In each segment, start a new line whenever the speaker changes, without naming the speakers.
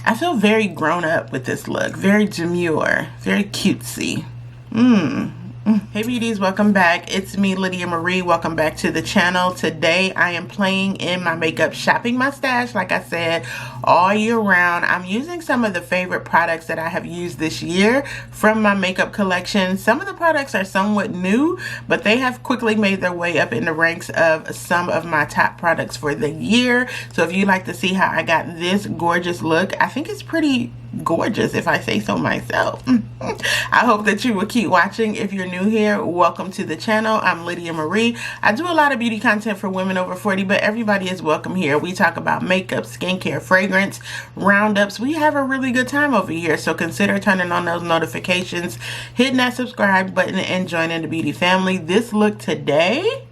I feel very grown up with this look. Very demure. Very cutesy. Hey beauties, welcome back. It's me, Lydia Marie. Welcome back to the channel. Today I am playing in my makeup, shopping my stash, like I said, all year round. I'm using some of the favorite products that I have used this year from my makeup collection. Some of the products are somewhat new, but they have quickly made their way up in the ranks of some of my top products for the year. So if you'd like to see how I got this gorgeous look, I think it's pretty gorgeous if I say so myself. I hope that you will keep watching. If you're new here, welcome to the channel. I'm Lydia Marie. I do a lot of beauty content for women over 40, but everybody is welcome here. We talk about makeup, skincare, fragrance, roundups. We have a really good time over here, so consider turning on those notifications, hitting that subscribe button, and joining the beauty family. This look today,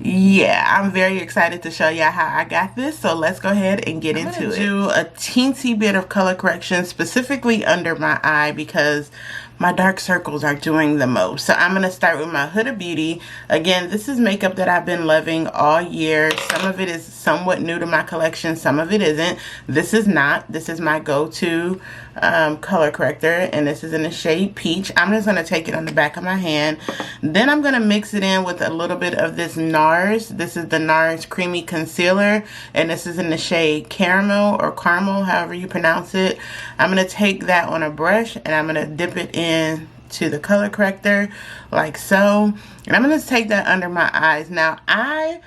yeah, I'm very excited to show y'all how I got this, so let's go ahead and get into it. Do a teensy bit of color correction specifically under my eye because my dark circles are doing the most. So I'm going to start with my Huda Beauty. Again, this is makeup that I've been loving all year. Some of it is somewhat new to my collection, some of it isn't. This is not. This is my go-to color corrector, and this is in the shade Peach. I'm just going to take it on the back of my hand. Then I'm going to mix it in with a little bit of this NARS. This is the NARS Creamy Concealer, and this is in the shade Caramel or Caramel, however you pronounce it. I'm going to take that on a brush, and I'm going to dip it in to the color corrector like so. And I'm going to take that under my eyes. Now, I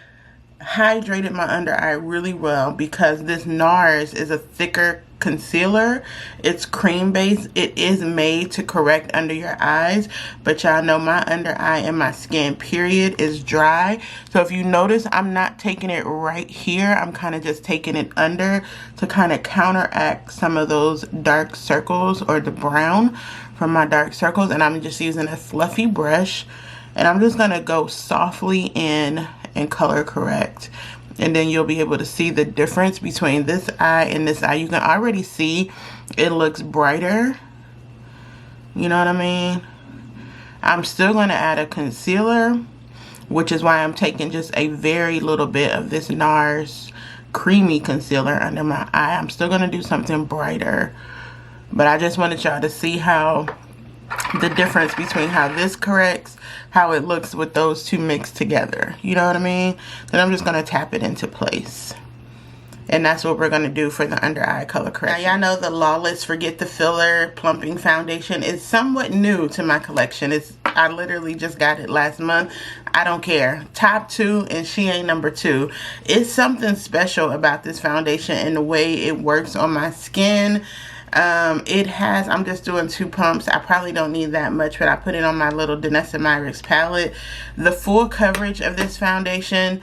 hydrated my under eye really well because this NARS is a thicker concealer. It's cream based. It is made to correct under your eyes, but y'all know my under eye and my skin period is dry. So if you notice, I'm not taking it right here. I'm kind of just taking it under to kind of counteract some of those dark circles or the brown from my dark circles. And I'm just using a fluffy brush, and I'm just gonna go softly in and color correct. And then you'll be able to see the difference between this eye and this eye. You can already see it looks brighter. You know what I mean? I'm still going to add a concealer, which is why I'm taking just a very little bit of this NARS Creamy Concealer under my eye. I'm still going to do something brighter. But I just wanted y'all to see how the difference between how this corrects, how it looks with those two mixed together. You know what I mean? Then I'm just going to tap it into place. And that's what we're going to do for the under eye color correction. Now, y'all know the Lawless Forget the Filler Plumping Foundation is somewhat new to my collection. I literally just got it last month. I don't care. Top 2 and she ain't number 2. It's something special about this foundation and the way it works on my skin. I'm just doing 2 pumps. I probably don't need that much, but I put it on my little Danessa Myricks palette. The full coverage of this foundation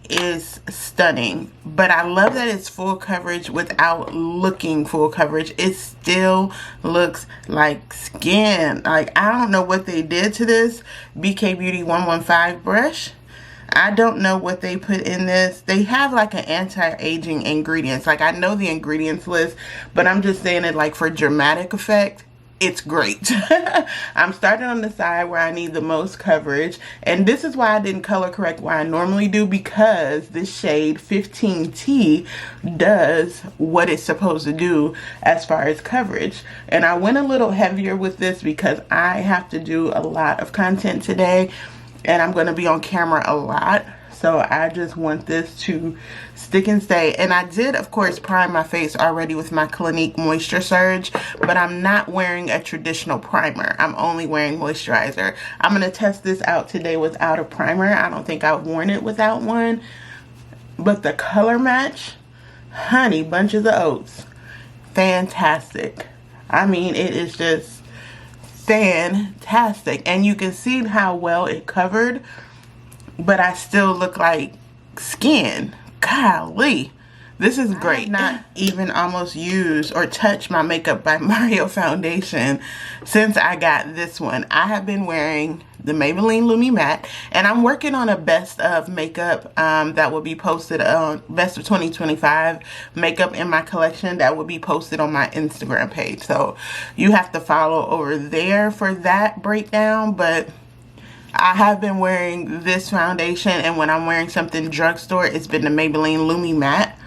is stunning, but I love that it's full coverage without looking full coverage. It still looks like skin. Like, I don't know what they did to this BK Beauty 115 brush. I don't know what they put in this. They have like an anti-aging ingredients. Like, I know the ingredients list, but I'm just saying it like for dramatic effect. It's great. I'm starting on the side where I need the most coverage. And this is why I didn't color correct where I normally do, because this shade 15T does what it's supposed to do as far as coverage. And I went a little heavier with this because I have to do a lot of content today. And I'm going to be on camera a lot. So I just want this to stick and stay. And I did, of course, prime my face already with my Clinique Moisture Surge. But I'm not wearing a traditional primer. I'm only wearing moisturizer. I'm going to test this out today without a primer. I don't think I've worn it without one. But the color match, honey, bunches of oats. Fantastic. I mean, it is just fantastic. And you can see how well it covered, but I still look like skin. Golly, this is great. Not even almost used or touched my Makeup by Mario foundation since I got this one. I have been wearing the Maybelline Lumi Matte, and I'm working on a best of makeup that will be posted on best of 2025 makeup in my collection that will be posted on my Instagram page. So you have to follow over there for that breakdown. But I have been wearing this foundation, and when I'm wearing something drugstore, it's been the Maybelline Lumi Matte.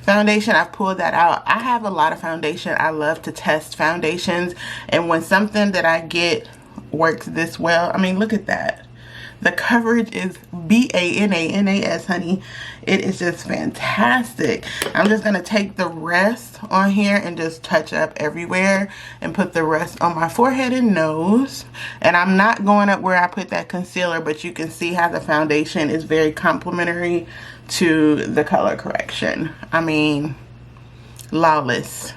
foundation. I've pulled that out. I have a lot of foundation. I love to test foundations, and when something that I get works this well, I mean, look at that. The coverage is BANANAS, honey. It is just fantastic. I'm just going to take the rest on here and just touch up everywhere and put the rest on my forehead and nose. And I'm not going up where I put that concealer, but you can see how the foundation is very complementary to the color correction. I mean, flawless.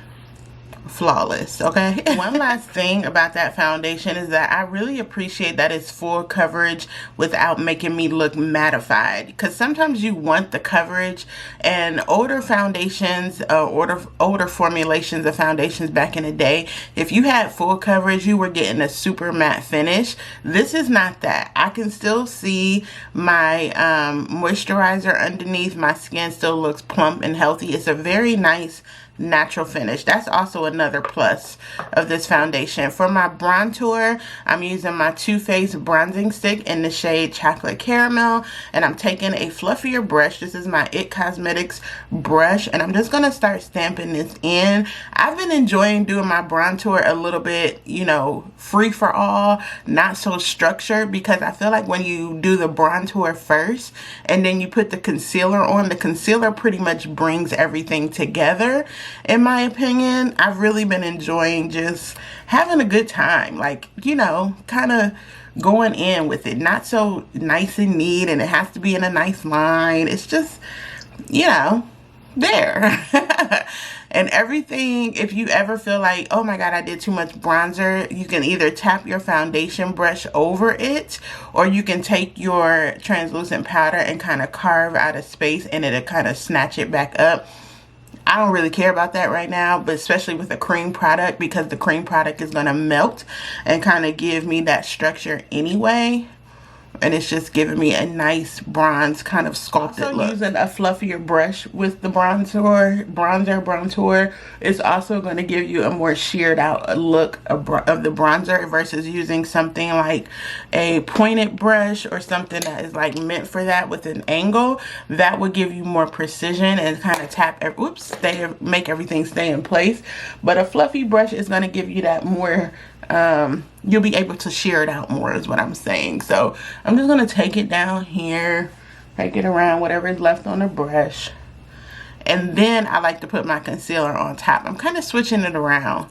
Okay. One last thing about that foundation is that I really appreciate that it's full coverage without making me look mattified, because sometimes you want the coverage, and older foundations, older formulations of foundations back in the day, if you had full coverage, you were getting a super matte finish. This is not that. I can still see my moisturizer underneath. My skin still looks plump and healthy. It's a very nice natural finish. That's also another plus of this foundation. For my bronzer, I'm using my Too Faced bronzing stick in the shade Chocolate Caramel, and I'm taking a fluffier brush. This is my It Cosmetics brush, and I'm just gonna start stamping this in. I've been enjoying doing my bronzer a little bit, you know, free for all, not so structured, because I feel like when you do the bronzer first and then you put the concealer on, the concealer pretty much brings everything together. In my opinion, I've really been enjoying just having a good time, like, you know, kind of going in with it, not so nice and neat, and it has to be in a nice line. It's just, you know, there. And everything, if you ever feel like, oh my God, I did too much bronzer, you can either tap your foundation brush over it, or you can take your translucent powder and kind of carve out a space, and it'll kind of snatch it back up. I don't really care about that right now, but especially with a cream product, because the cream product is going to melt and kind of give me that structure anyway. And it's just giving me a nice bronze kind of sculpted look. Using a fluffier brush with the bronzer is also going to give you a more sheared out look of the bronzer, versus using something like a pointed brush or something that is like meant for that with an angle. That would give you more precision and kind of tap, make everything stay in place. But a fluffy brush is going to give you that more, you'll be able to shear it out more, is what I'm saying. So I'm just going to take it down here, take it around whatever is left on the brush, and then I like to put my concealer on top. I'm kind of switching it around.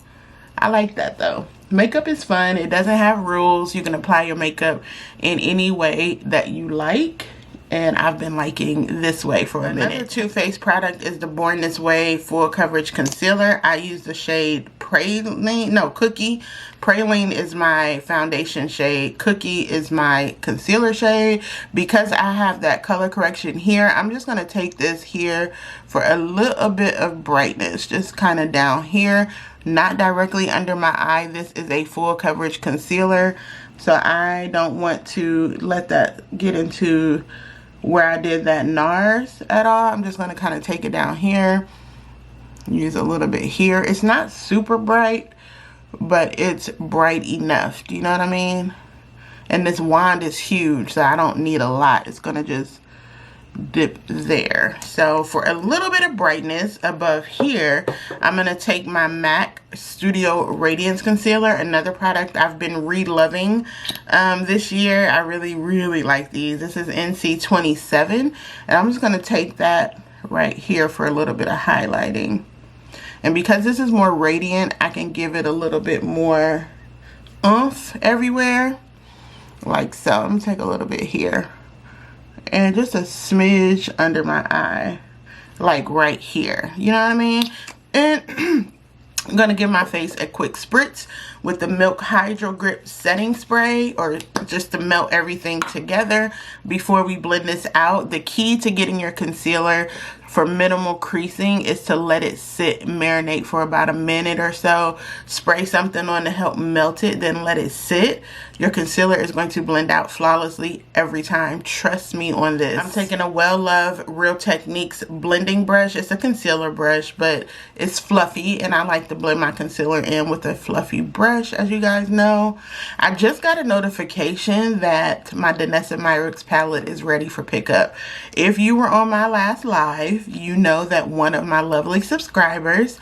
I like that though. Makeup is fun. It doesn't have rules. You can apply your makeup in any way that you like, and I've been liking this way for a minute. Another Too Faced product is the Born This Way Full Coverage Concealer. I use the shade Cookie. Praline is my foundation shade. Cookie is my concealer shade. Because I have that color correction here, I'm just going to take this here for a little bit of brightness. Just kind of down here, not directly under my eye. This is a full coverage concealer, so I don't want to let that get into where I did that NARS at all. I'm just going to kind of take it down here, use a little bit here. It's not super bright, but it's bright enough. Do you know what I mean? And this wand is huge, so I don't need a lot. It's going to just dip there. So for a little bit of brightness above here, I'm going to take my MAC Studio Radiance Concealer, another product I've been re-loving this year. I really like these. This is NC27, and I'm just going to take that right here for a little bit of highlighting. And because this is more radiant, I can give it a little bit more oomph everywhere, like so. I'm going to take a little bit here and just a smidge under my eye, like right here, you know what I mean? And I'm going to give my face a quick spritz with the Milk Hydro Grip Setting Spray, or just to melt everything together before we blend this out. The key to getting your concealer for minimal creasing is to let it sit, marinate for about a minute or so. Spray something on to help melt it, then let it sit. Your concealer is going to blend out flawlessly every time. Trust me on this. I'm taking a well-loved Real Techniques blending brush. It's a concealer brush, but it's fluffy, and I like to blend my concealer in with a fluffy brush, as you guys know. I just got a notification that my Danessa Myricks palette is ready for pickup. If you were on my last live, live, you know that one of my lovely subscribers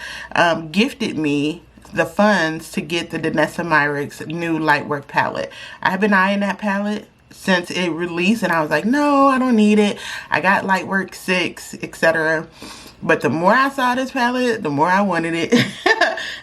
gifted me the funds to get the Danessa Myricks new Lightwork palette. I have been eyeing that palette since it released, and I was like, no, I don't need it. I got Lightwork 6, etc. But the more I saw this palette, the more I wanted it.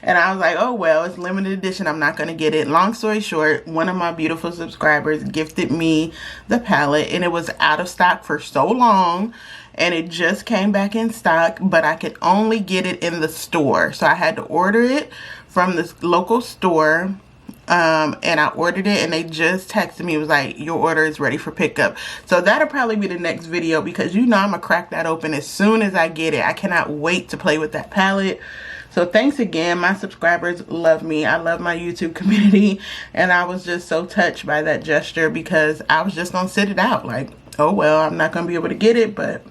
And I was like, oh well, it's limited edition, I'm not gonna get it. Long story short, one of my beautiful subscribers gifted me the palette, and it was out of stock for so long, and it just came back in stock, but I could only get it in the store. So I had to order it from this local store. And I ordered it, and they just texted me. It was like, your order is ready for pickup. So that'll probably be the next video, because you know I'm gonna crack that open as soon as I get it. I cannot wait to play with that palette. So thanks again. My subscribers love me. I love my YouTube community, and I was just so touched by that gesture, because I was just gonna sit it out like, oh well, I'm not gonna be able to get it, but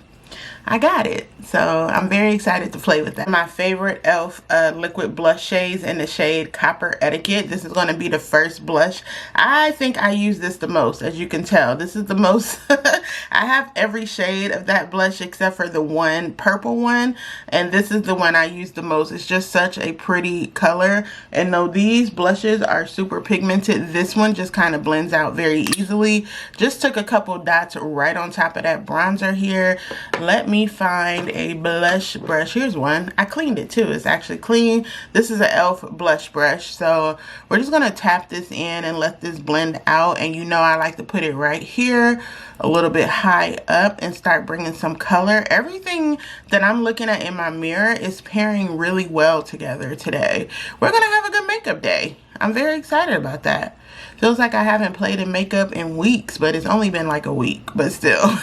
I got it. So I'm very excited to play with that. My favorite e.l.f. liquid blush shades in the shade Copper Etiquette. This is going to be the first blush. I think I use this the most, as you can tell. This is the most. I have every shade of that blush except for the one purple one, and this is the one I use the most. It's just such a pretty color, and though these blushes are super pigmented, this one just kind of blends out very easily. Just took a couple dots right on top of that bronzer here. Let me find a blush brush. Here's one. I cleaned it too. It's actually clean. This is an e.l.f. blush brush. So we're just going to tap this in and let this blend out. And you know I like to put it right here, a little bit high up, and start bringing some color. Everything that I'm looking at in my mirror is pairing really well together today. We're going to have a good makeup day. I'm very excited about that. Feels like I haven't played in makeup in weeks, but it's only been like a week, but still.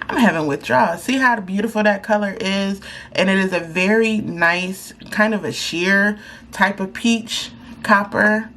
I'm having withdrawals. See how beautiful that color is? And it is a very nice, kind of a sheer type of peach copper.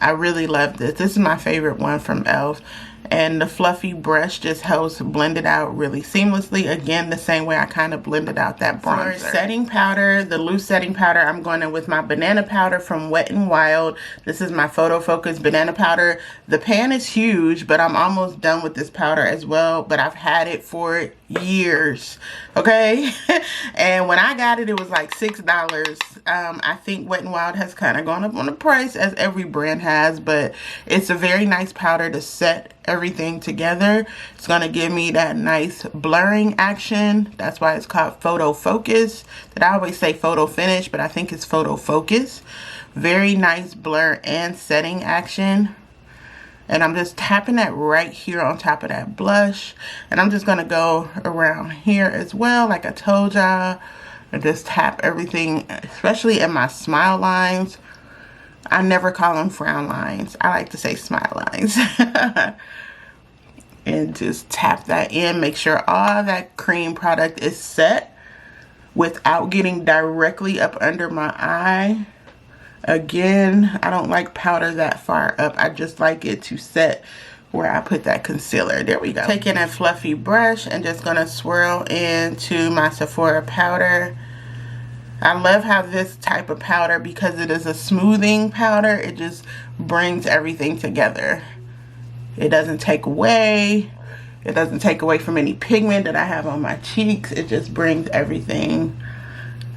I really love this. This is my favorite one from e.l.f. And the fluffy brush just helps blend it out really seamlessly. Again, the same way I kind of blended out that bronzer. For setting powder, the loose setting powder, I'm going in with my banana powder from Wet n Wild. This is my Photo Focus banana powder. The pan is huge, but I'm almost done with this powder as well. But I've had it for years, okay? And when I got it, it was like $6. I think Wet n Wild has kind of gone up on the price, as every brand has, but it's a very nice powder to set everything together. It's going to give me that nice blurring action. That's why it's called Photo Focus. That I always say Photo Finish, but I think it's Photo Focus. Very nice blur and setting action. And I'm just tapping that right here on top of that blush. And I'm just going to go around here as well, like I told y'all. And just tap everything, especially in my smile lines. I never call them frown lines. I like to say smile lines. And just tap that in. Make sure all that cream product is set without getting directly up under my eye. Again, I don't like powder that far up. I just like it to set where I put that concealer. There we go. Taking a fluffy brush and just gonna swirl into my Sephora powder. I love how this type of powder, because it is a smoothing powder, it just brings everything together. It doesn't take away. It doesn't take away from any pigment that I have on my cheeks. It just brings everything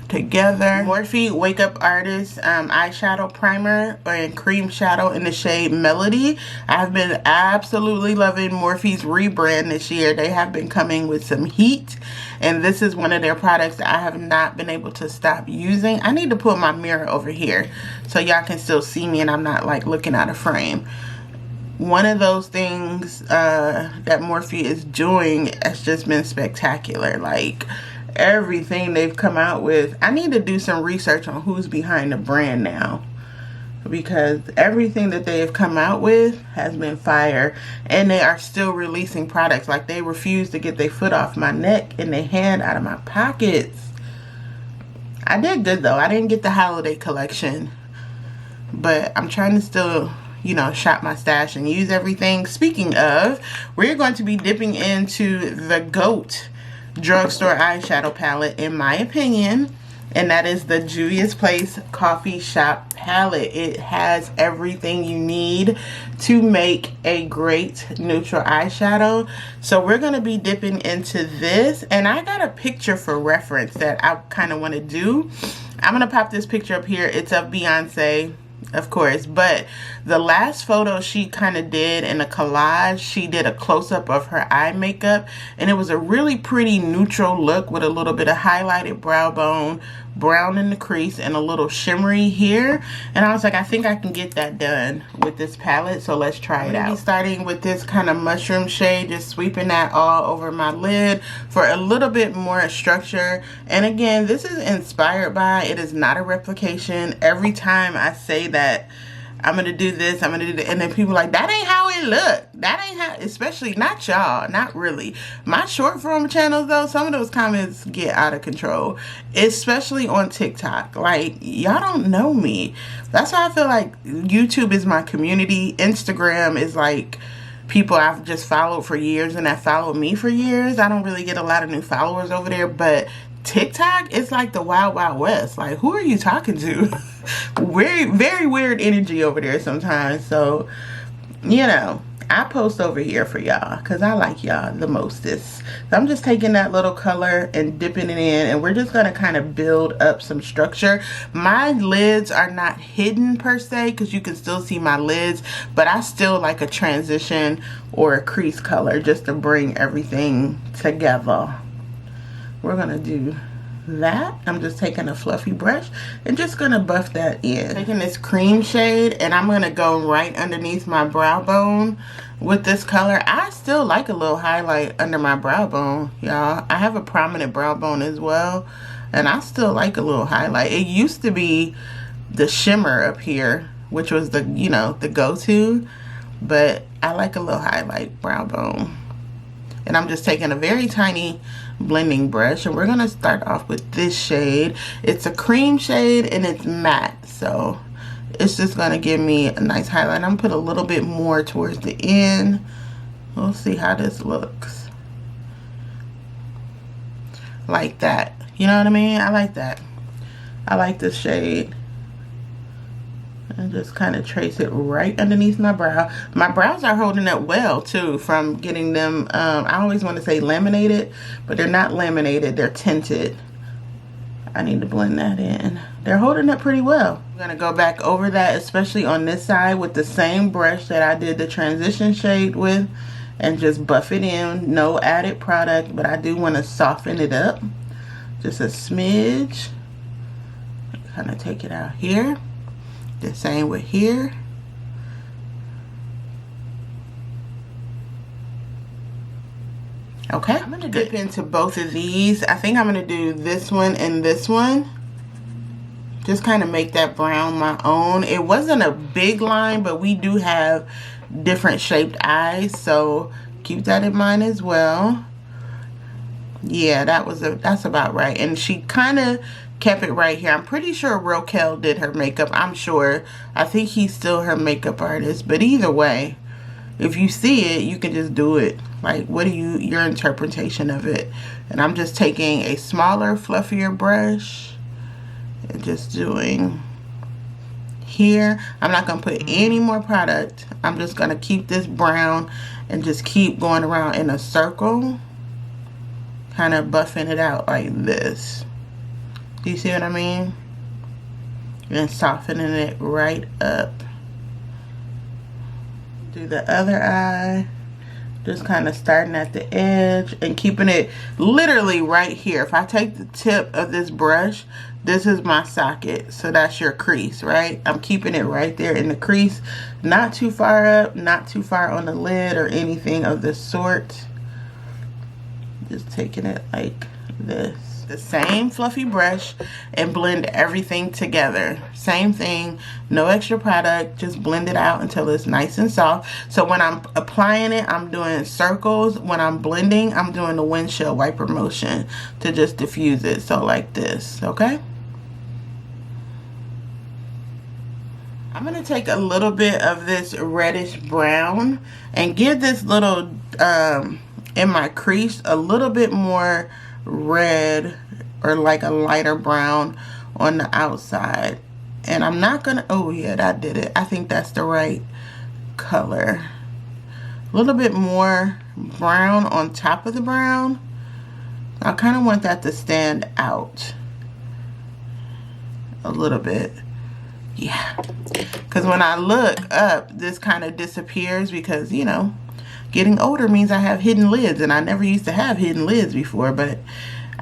together. Morphe Wake Up Artist eyeshadow primer and cream shadow in the shade Melody. I've been absolutely loving Morphe's rebrand this year. They have been coming with some heat, and this is one of their products that I have not been able to stop using. I need to put my mirror over here so y'all can still see me and I'm not like looking out of frame. One of those things that Morphe is doing has just been spectacular. Like, everything they've come out with. I need to do some research on who's behind the brand now, because everything that they have come out with has been fire, and they are still releasing products. Like, they refuse to get their foot off my neck and their hand out of my pockets. I did good though. I didn't get the holiday collection, but I'm trying to still, you know, shop my stash and use everything. Speaking of, we're going to be dipping into the GOAT drugstore eyeshadow palette, in my opinion. and that is the Juvia's Place Coffee Shop palette. It has everything you need to make a great neutral eyeshadow. So we're going to be dipping into this, and I got a picture for reference that I kind of want to do. I'm going to pop this picture up here. It's of Beyonce, of course, but the last photo she kind of did in a collage, she did a close-up of her eye makeup, and it was a really pretty neutral look with a little bit of highlighted brow bone, brown in the crease, and a little shimmery here. And I was like, I think I can get that done with this palette, so let's try it out. Starting with this kind of mushroom shade, just sweeping that all over my lid for a little bit more structure. And again, this is inspired by, it is not a replication. Every time I say that I'm gonna do this, I'm gonna do that, and then people are like, that ain't how it look. That ain't how, especially not y'all, not really. My short form channels though, some of those comments get out of control, especially on TikTok. Like, y'all don't know me. That's why I feel like YouTube is my community. Instagram is like people I've just followed for years and that followed me for years. I don't really get a lot of new followers over there, but TikTok is like the wild wild west. Like, who are you talking to? Very weird energy over there sometimes. So, you know, I post over here for y'all because I like y'all the mostest. So I'm just taking that little color and dipping it in, and we're just gonna kind of build up some structure. My lids are not hidden per se because you can still see my lids, but I still like a transition or a crease color just to bring everything together. We're gonna do that. I'm just taking a fluffy brush and just gonna buff that in. Taking this cream shade, and I'm gonna go right underneath my brow bone with this color. I still like a little highlight under my brow bone, y'all. I have a prominent brow bone as well, and I still like a little highlight. It used to be the shimmer up here, which was the, you know, the go-to, but I like a little highlight brow bone. And I'm just taking a very tiny blending brush, and we're gonna start off with this shade. It's a cream shade and it's matte, so it's just gonna give me a nice highlight. I'm gonna put a little bit more towards the end. We'll see how this looks. Like that, you know what I mean? I like that. I like this shade. And just kind of trace it right underneath my brow. My brows are holding up well too from getting them, I always want to say laminated, but they're not laminated, they're tinted. I need to blend that in. They're holding up pretty well. I'm gonna go back over that, especially on this side, with the same brush that I did the transition shade with, and just buff it in. No added product, but I do want to soften it up just a smidge. Kind of take it out here. The same with here. Okay, I'm gonna dip into both of these. I think I'm gonna do this one and this one. Just kind of make that brown my own. It wasn't a big line, but we do have different shaped eyes, so keep that in mind as well. Yeah, that's about right. And she kind of kept it right here. I'm pretty sure Rokel did her makeup. I'm sure. I think he's still her makeup artist. But either way, if you see it, you can just do it. Like, what do your interpretation of it? And I'm just taking a smaller, fluffier brush and just doing here. I'm not gonna put any more product. I'm just gonna keep this brown and just keep going around in a circle, kind of buffing it out like this. Do you see what I mean? And softening it right up. Do the other eye. Just kind of starting at the edge and keeping it literally right here. If I take the tip of this brush, this is my socket. So that's your crease, right? I'm keeping it right there in the crease. Not too far up, not too far on the lid or anything of the sort. Just taking it like this. The same fluffy brush and blend everything together. Same thing, no extra product, just blend it out until it's nice and soft. So when I'm applying it, I'm doing circles. When I'm blending, I'm doing the windshield wiper motion to just diffuse it. So like this, okay? I'm gonna take a little bit of this reddish brown and give this little, in my crease, a little bit more red or like a lighter brown on the outside. And I'm not gonna, oh yeah, that did it. I think that's the right color. A little bit more brown on top of the brown. I kind of want that to stand out a little bit. Yeah, because when I look up, this kind of disappears because, you know, getting older means I have hidden lids, and I never used to have hidden lids before, but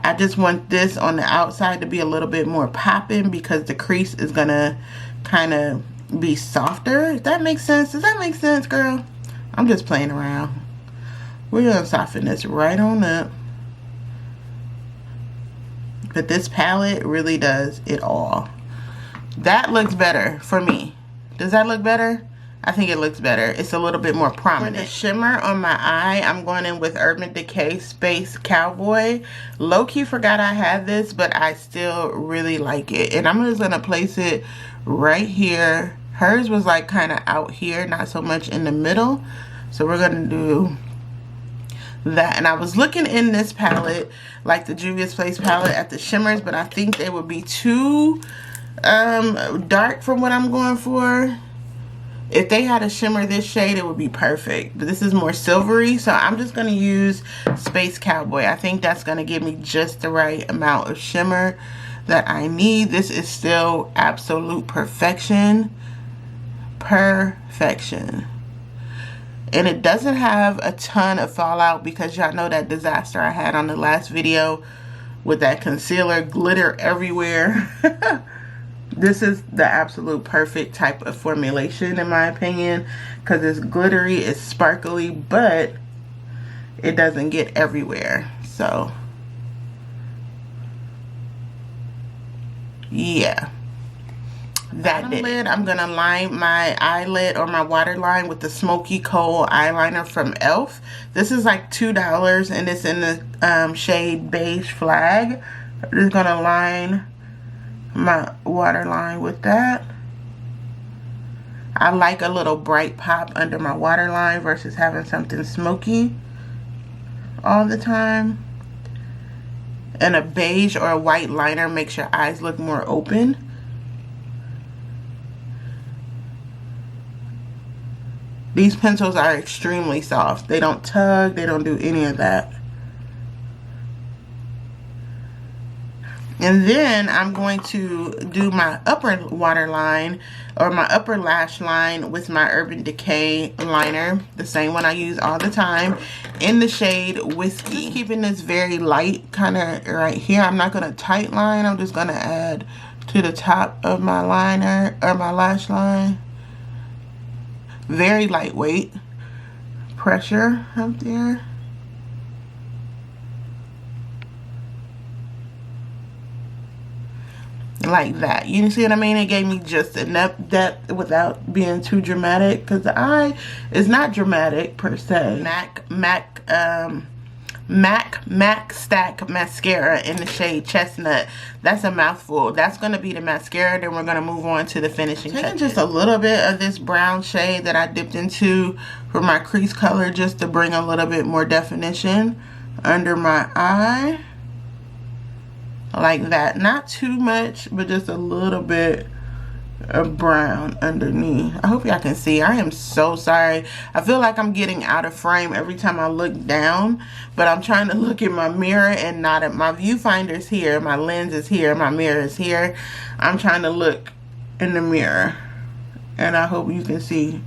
I just want this on the outside to be a little bit more popping because the crease is gonna kind of be softer. If that makes sense. Does that make sense, girl? I'm just playing around. We're gonna soften this right on up. But this palette really does it all. That looks better for me. Does that look better? I think it looks better. It's a little bit more prominent. For the shimmer on my eye, I'm going in with Urban Decay Space Cowboy. Low-key forgot I had this, but I still really like it. And I'm just going to place it right here. Hers was like kind of out here, not so much in the middle. So we're going to do that. And I was looking in this palette, like the Juvia's Place palette, at the shimmers, but I think they would be too dark for what I'm going for. If they had a shimmer this shade, it would be perfect. But this is more silvery, so I'm just going to use Space Cowboy. I think that's going to give me just the right amount of shimmer that I need. This is still absolute perfection. Perfection. And it doesn't have a ton of fallout because y'all know that disaster I had on the last video with that concealer glitter everywhere. This is the absolute perfect type of formulation in my opinion because it's glittery, it's sparkly, but it doesn't get everywhere. So yeah, that did it. I'm gonna line my eyelid or my waterline with the Smoky Kohl eyeliner from e.l.f. This is like $2 and it's in the shade Beige Flag. I'm just gonna line my waterline with that. I like a little bright pop under my waterline versus having something smoky all the time. And a beige or a white liner makes your eyes look more open. These pencils are extremely soft. They don't tug, they don't do any of that. And then I'm going to do my upper waterline or my upper lash line with my Urban Decay liner, the same one I use all the time, in the shade Whiskey. Just keeping this very light kind of right here. I'm not going to tight line. I'm just going to add to the top of my liner or my lash line. Very lightweight pressure up there. Like that. You see what I mean? It gave me just enough depth without being too dramatic because the eye is not dramatic per se. MAC Stack Mascara in the shade Chestnut. That's a mouthful. That's going to be the mascara. Then we're going to move on to the finishing touches. Taking just a little bit of this brown shade that I dipped into for my crease color just to bring a little bit more definition under my eye. Like that. Not too much, but just a little bit of brown underneath. I hope y'all can see. I am so sorry. I feel like I'm getting out of frame every time I look down, but I'm trying to look in my mirror and not at my viewfinder's here. My lens is here. My mirror is here. I'm trying to look in the mirror, and I hope you can see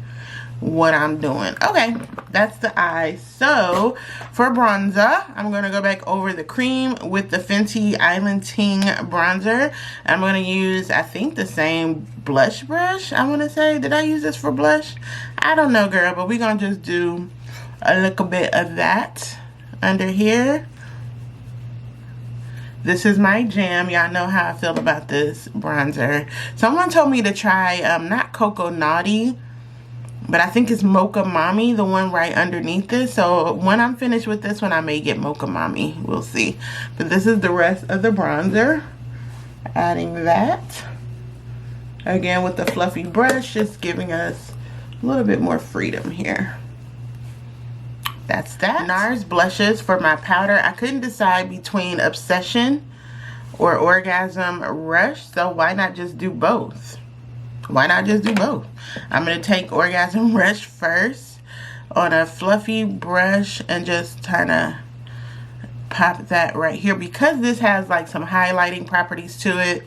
what I'm doing. Okay, that's the eye. So for bronzer, I'm going to go back over the cream with the Fenty Island Ting bronzer. I'm going to use, I think, the same blush brush. I want to say, did I use this for blush? I don't know, girl, but we're going to just do a little bit of that under here. This is my jam. Y'all know how I feel about this bronzer. Someone told me to try, not Cocoa Naughty, but I think it's Mocha Mommy, the one right underneath this. So when I'm finished with this one, I may get Mocha Mommy. We'll see. But this is the rest of the bronzer. Adding that. Again with the fluffy brush, just giving us a little bit more freedom here. That's that. NARS blushes for my powder. I couldn't decide between Obsession or Orgasm Rush, so why not just do both? Why not just do both? I'm going to take Orgasm Rush first on a fluffy brush and just kind of pop that right here, because this has like some highlighting properties to it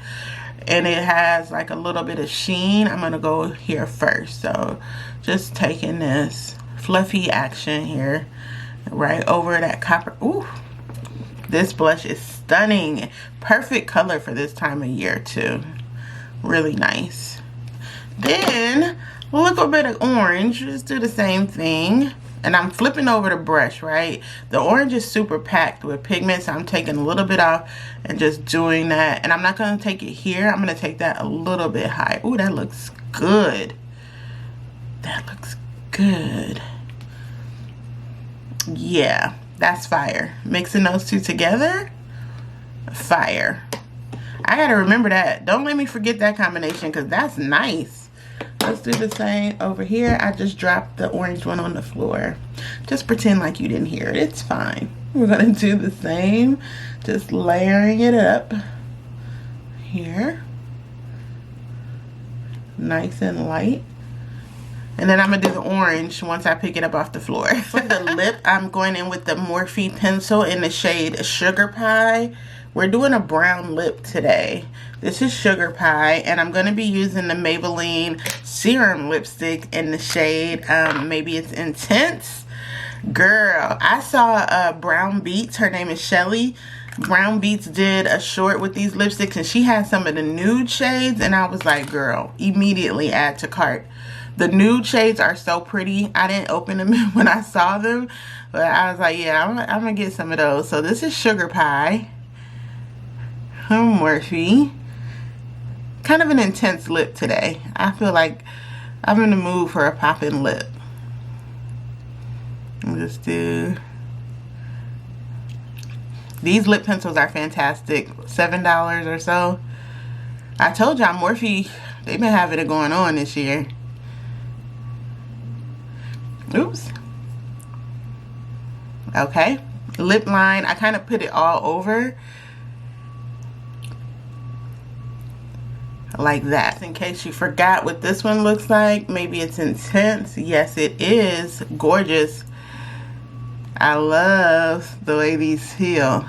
and it has like a little bit of sheen. I'm gonna go here first. So just taking this fluffy action here right over that copper. Ooh, this blush is stunning. Perfect color for this time of year too. Really nice. Then a little bit of orange. Just do the same thing. And I'm flipping over the brush, right? The orange is super packed with pigment, so I'm taking a little bit off and just doing that. And I'm not gonna take it here. I'm gonna take that a little bit high. Ooh, that looks good. That looks good. Yeah, that's fire. Mixing those two together, fire. I gotta remember that. Don't let me forget that combination, because that's nice. Let's do the same over here. I just dropped the orange one on the floor. Just pretend like you didn't hear it. It's fine. We're gonna do the same. Just layering it up here. Nice and light. And then I'm gonna do the orange once I pick it up off the floor. For the lip, I'm going in with the Morphe pencil in the shade Sugar Pie. We're doing a brown lip today. This is Sugar Pie, and I'm going to be using the Maybelline Serum Lipstick in the shade, maybe it's Intense. Girl, I saw Brown Beats, her name is Shelly. Brown Beats did a short with these lipsticks, and she had some of the nude shades, and I was like, girl, immediately add to cart. The nude shades are so pretty. I didn't open them when I saw them, but I was like, yeah, I'm going to get some of those. So this is Sugar Pie. Morphe. Kind of an intense lip today. I feel like I'm in the mood for a popping lip. I'll just do. These lip pencils are fantastic. $7 or so. I told y'all Morphe, they've been having it going on this year. Oops. Okay. Lip line. I kind of put it all over. Like that. In case you forgot what this one looks like, maybe it's Intense. Yes, it is. Gorgeous. I love the way these feel.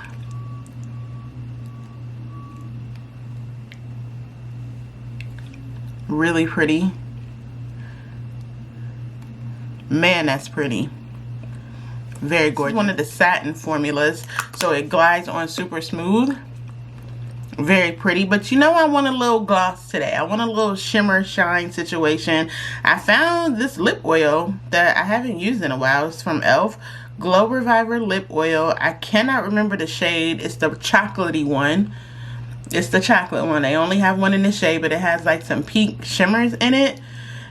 Really pretty. Man, that's pretty. Very gorgeous. One of the satin formulas, so it glides on super smooth. Very pretty, but you know, I want a little gloss today. I want a little shimmer shine situation. I found this lip oil that I haven't used in a while. It's from e.l.f. Glow Reviver lip oil. I cannot remember the shade. It's the chocolatey one. It's the chocolate one. They only have one in the shade, but it has like some pink shimmers in it.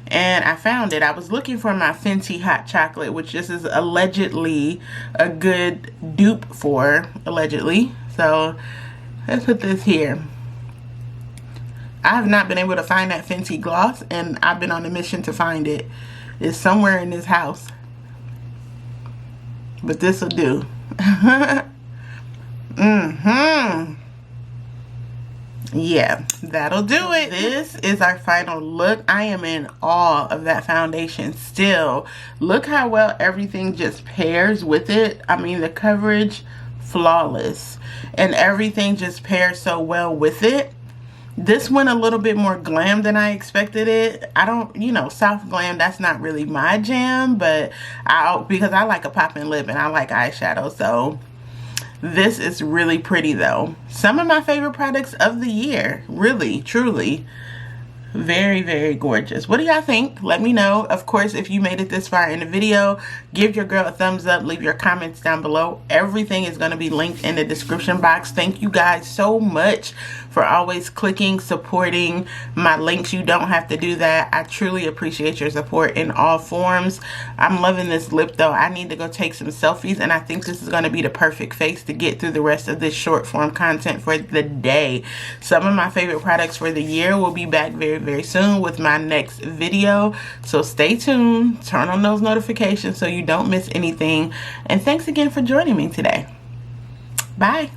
And I found it. I was looking for my Fenty Hot Chocolate, which this is allegedly a good dupe for, allegedly. So let's put this here. I have not been able to find that Fenty gloss, and I've been on a mission to find it. It's somewhere in this house. But this will do. Yeah, that'll do it. This is our final look. I am in awe of that foundation still. Look how well everything just pairs with it. I mean, the coverage, flawless. And everything just pairs so well with it. This went a little bit more glam than I expected it. I don't, you know, soft glam, that's not really my jam, but because I like a popping lip and I like eyeshadow, so this is really pretty though. Some of my favorite products of the year, really, truly. Very, very gorgeous. What do y'all think? Let me know. Of course, if you made it this far in the video, give your girl a thumbs up. Leave your comments down below. Everything is going to be linked in the description box. Thank you guys so much for always clicking, supporting my links. You don't have to do that. I truly appreciate your support in all forms. I'm loving this lip though. I need to go take some selfies, and I think this is going to be the perfect face to get through the rest of this short form content for the day. Some of my favorite products for the year will be back very soon with my next video, so stay tuned. Turn on those notifications so you don't miss anything, and thanks again for joining me today. Bye.